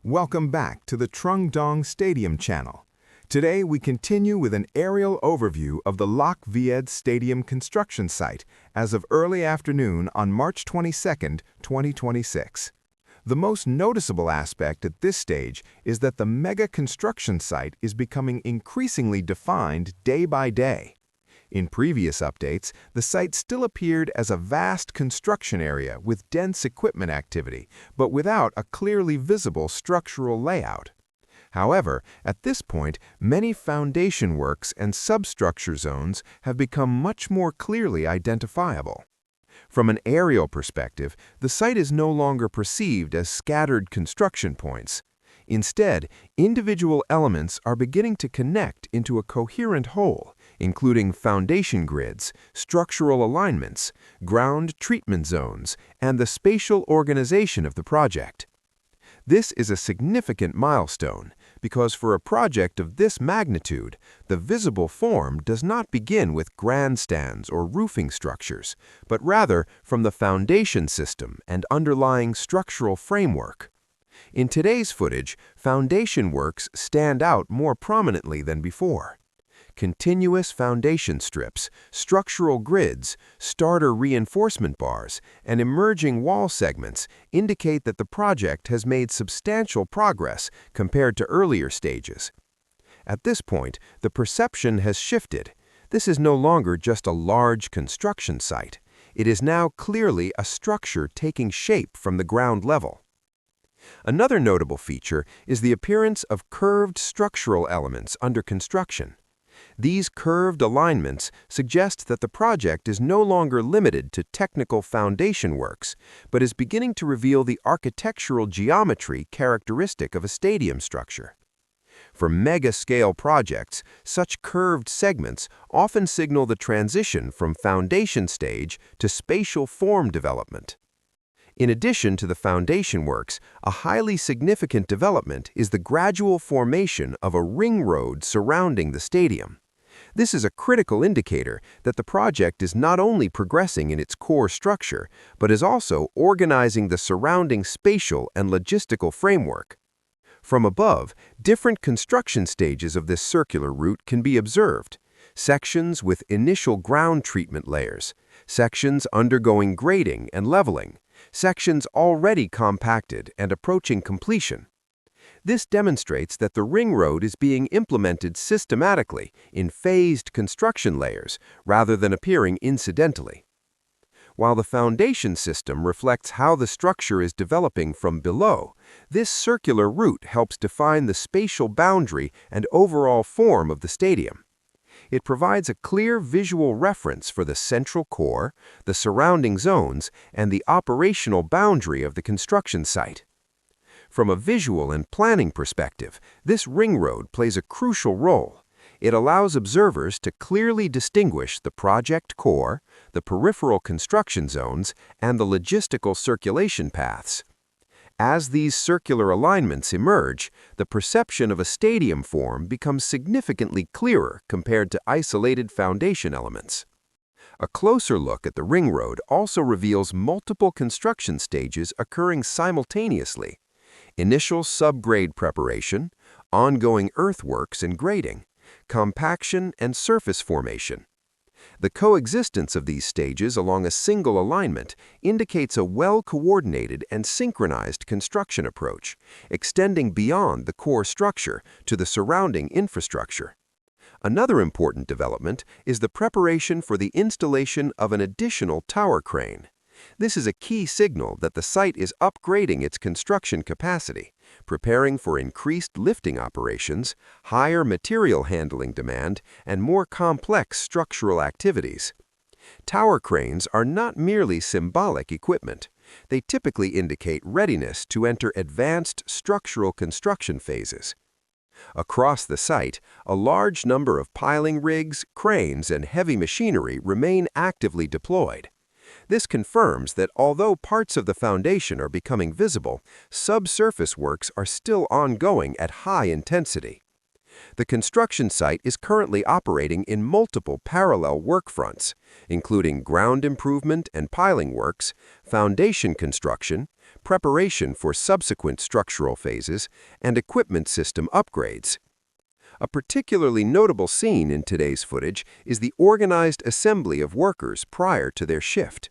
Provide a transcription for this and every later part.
Welcome back to the Trống Đồng Stadium channel. Today we continue with an aerial overview of the abuzz Stadium construction site as of early afternoon on March 22, 2026. The most noticeable aspect at this stage is that the mega construction site is becoming increasingly defined day by day. In previous updates, the site still appeared as a vast construction area with dense equipment activity, but without a clearly visible structural layout. However, at this point, many foundation works and substructure zones have become much more clearly identifiable. From an aerial perspective, the site is no longer perceived as scattered construction points. Instead, individual elements are beginning to connect into a coherent whole, including foundation grids, structural alignments, ground treatment zones, and the spatial organization of the project. This is a significant milestone because for a project of this magnitude, the visible form does not begin with grandstands or roofing structures, but rather from the foundation system and underlying structural framework. In today's footage, foundation works stand out more prominently than before. Continuous foundation strips, structural grids, starter reinforcement bars, and emerging wall segments indicate that the project has made substantial progress compared to earlier stages. At this point, the perception has shifted. This is no longer just a large construction site. It is now clearly a structure taking shape from the ground level. Another notable feature is the appearance of curved structural elements under construction. These curved alignments suggest that the project is no longer limited to technical foundation works, but is beginning to reveal the architectural geometry characteristic of a stadium structure. For mega-scale projects, such curved segments often signal the transition from foundation stage to spatial form development. In addition to the foundation works, a highly significant development is the gradual formation of a ring road surrounding the stadium. This is a critical indicator that the project is not only progressing in its core structure, but is also organizing the surrounding spatial and logistical framework. From above, different construction stages of this circular route can be observed. Sections with initial ground treatment layers, sections undergoing grading and leveling, sections already compacted and approaching completion. This demonstrates that the ring road is being implemented systematically in phased construction layers rather than appearing incidentally. While the foundation system reflects how the structure is developing from below, this circular route helps define the spatial boundary and overall form of the stadium. It provides a clear visual reference for the central core, the surrounding zones, and the operational boundary of the construction site. From a visual and planning perspective, this ring road plays a crucial role. It allows observers to clearly distinguish the project core, the peripheral construction zones, and the logistical circulation paths. As these circular alignments emerge, the perception of a stadium form becomes significantly clearer compared to isolated foundation elements. A closer look at the ring road also reveals multiple construction stages occurring simultaneously: initial subgrade preparation, ongoing earthworks and grading, compaction and surface formation. The coexistence of these stages along a single alignment indicates a well-coordinated and synchronized construction approach, extending beyond the core structure to the surrounding infrastructure. Another important development is the preparation for the installation of an additional tower crane. This is a key signal that the site is upgrading its construction capacity, preparing for increased lifting operations, higher material handling demand, and more complex structural activities. Tower cranes are not merely symbolic equipment. They typically indicate readiness to enter advanced structural construction phases. Across the site, a large number of piling rigs, cranes, and heavy machinery remain actively deployed. This confirms that although parts of the foundation are becoming visible, subsurface works are still ongoing at high intensity. The construction site is currently operating in multiple parallel work fronts, including ground improvement and piling works, foundation construction, preparation for subsequent structural phases, and equipment system upgrades. A particularly notable scene in today's footage is the organized assembly of workers prior to their shift.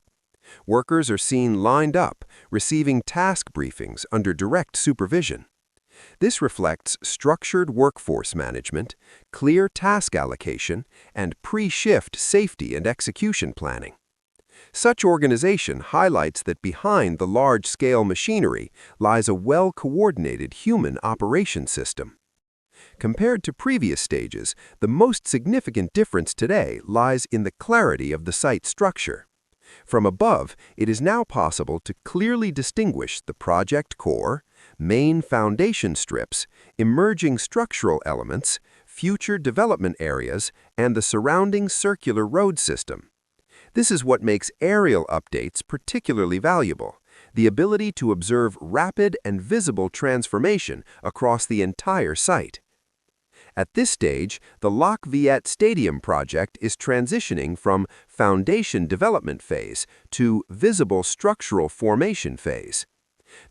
Workers are seen lined up, receiving task briefings under direct supervision. This reflects structured workforce management, clear task allocation, and pre-shift safety and execution planning. Such organization highlights that behind the large-scale machinery lies a well-coordinated human operation system. Compared to previous stages, the most significant difference today lies in the clarity of the site structure. From above, it is now possible to clearly distinguish the project core, main foundation strips, emerging structural elements, future development areas, and the surrounding circular road system. This is what makes aerial updates particularly valuable, the ability to observe rapid and visible transformation across the entire site. At this stage, the Loch Viet Stadium project is transitioning from foundation development phase to visible structural formation phase.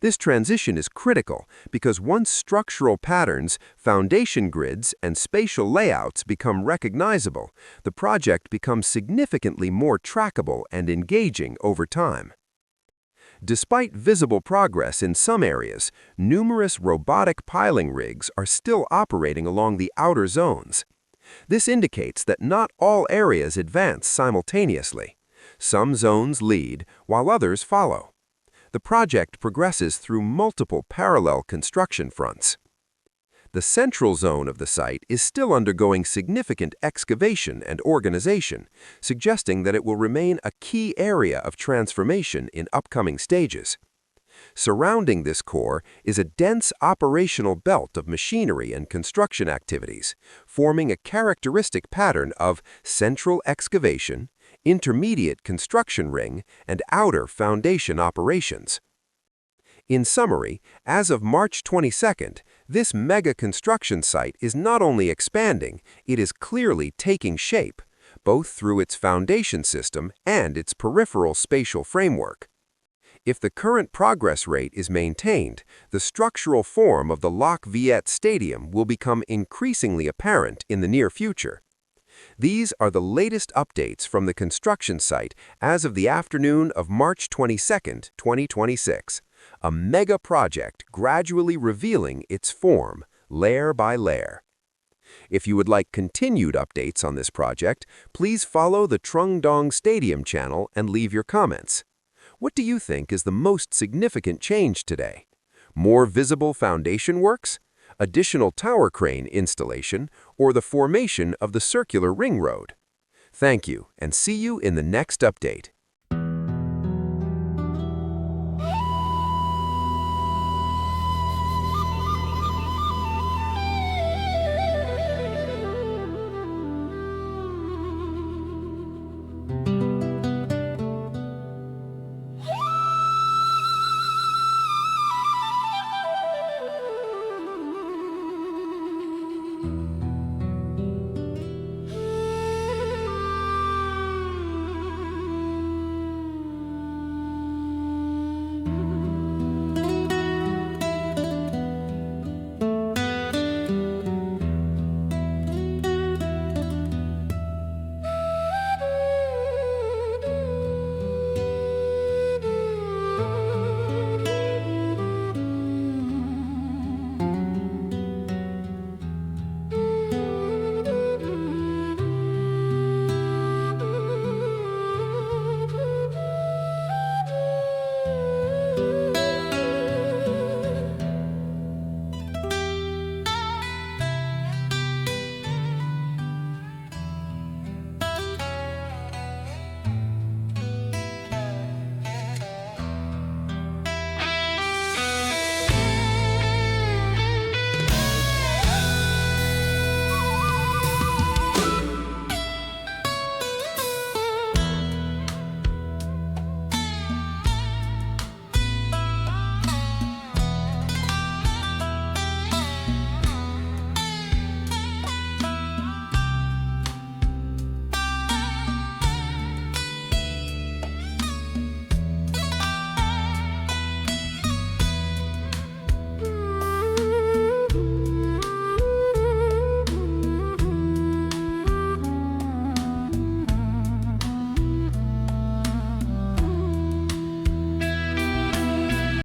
This transition is critical because once structural patterns, foundation grids, and spatial layouts become recognizable, the project becomes significantly more trackable and engaging over time. Despite visible progress in some areas, numerous robotic piling rigs are still operating along the outer zones. This indicates that not all areas advance simultaneously. Some zones lead, while others follow. The project progresses through multiple parallel construction fronts. The central zone of the site is still undergoing significant excavation and organization, suggesting that it will remain a key area of transformation in upcoming stages. Surrounding this core is a dense operational belt of machinery and construction activities, forming a characteristic pattern of central excavation, intermediate construction ring, and outer foundation operations. In summary, as of March 22nd, this mega construction site is not only expanding, it is clearly taking shape, both through its foundation system and its peripheral spatial framework. If the current progress rate is maintained, the structural form of the Loch Viet Stadium will become increasingly apparent in the near future. These are the latest updates from the construction site as of the afternoon of March 22nd, 2026. A mega project gradually revealing its form, layer by layer. If you would like continued updates on this project, please follow the Trống Đồng Stadium channel and leave your comments. What do you think is the most significant change today? More visible foundation works? Additional tower crane installation, or the formation of the circular ring road? Thank you, and see you in the next update.